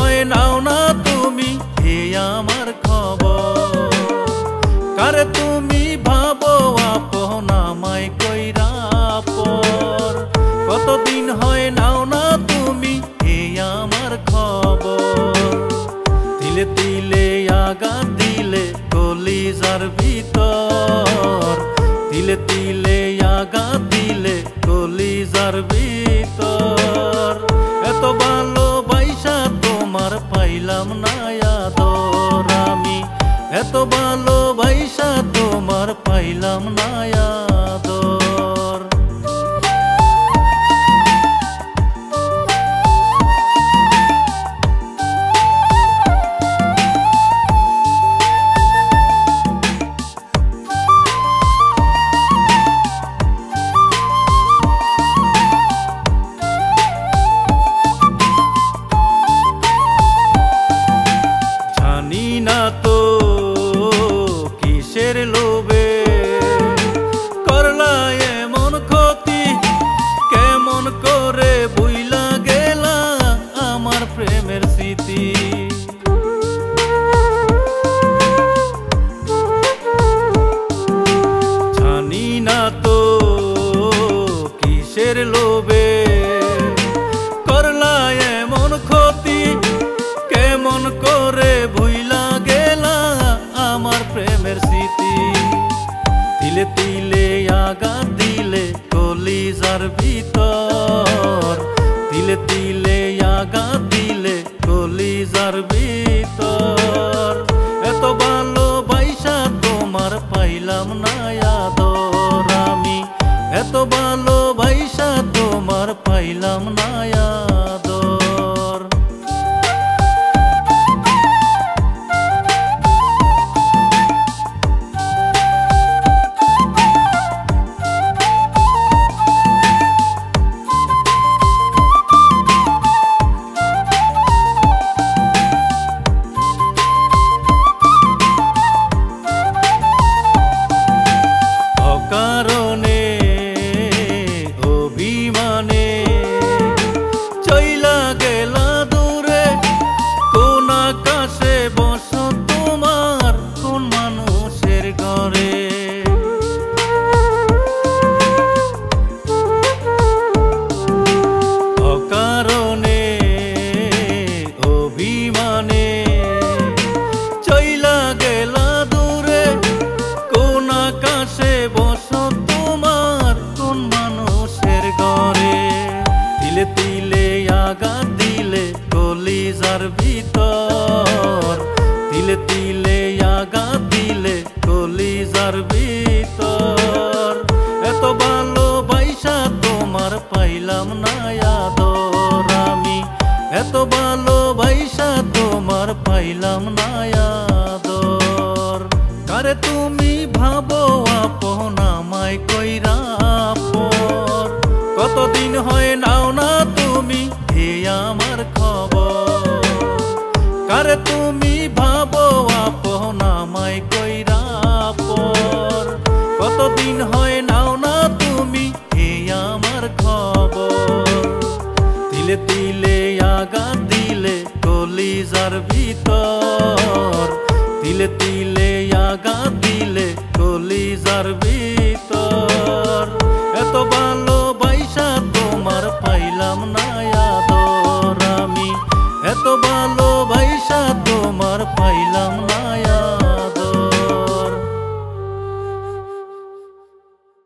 হয় নাও না তুমি হে আমার খবর। কারে তুমি ভাবো আপন আমায় কইরা পর, কতদিন হয় নাও না তুমি হে আমার খবর। তিলে তিলে আঘাত দিলে কলিজার ভিতর, তিলে তিলে আঘাত দিলে কলিজার ভিতর। এত ভালোবাসা তোমার পাইলাম না আদর আমি, এত ভালোবাসা তোমার পাইলাম না আদর। জানি না তো কিসের লোভে করলা এমন ক্ষতি, কেমন করে বুইলা গেলা আমার প্রেমের স্মৃতি। জানি না তো কিসের লোভে করলা এমন ক্ষতি, কেমন করে ভুইলা গেলা আমার প্রেমের স্মৃতি। তিলে তিলে আঘাত দিলে কলিজার ভিতর, তিলে তিলে আঘাত দিলে কলিজার ভিতর। এত ভালোবাসা তোমার পাইলাম না আদর আমি, এত ভালোবাসা তোমার পাইলাম না আদর। অকারণে অভিমানে চইলা গেলা দূরে, কোন আকাশে বস তোমার কোন মানুষের ঘরে। অকারণে অভিমানে চইলা গেলা দূরে, কোন আকাশে বস তোমার কোন মানুষের ঘরে। তিলে তিলে আঘাত দিলে কলিজার ভিতর, তিলে তিলে আঘাত দিলে কলিজার ভিতর। এত ভালোবাসা তোমার পাইলাম না আদর আমি, এত ভালোবাসা তোমার পাইলাম না আদর। কারে তুমি ভাবো আপন আমায় কইরা পর, কতদিন হয় নাও না তুমি হে আমার খবর। কারে তুমি ভাবো আপন আমায় কইরা পর, কতদিন হয় নাও না তুমি হে আমার খবর। তিলে তিলে আঘাত দিলে কলিজার ভিতর, তিলে তিলে আঘাত দিলে কলিজার ভিতর। এত ভালোবাসা তোমার পাইলাম না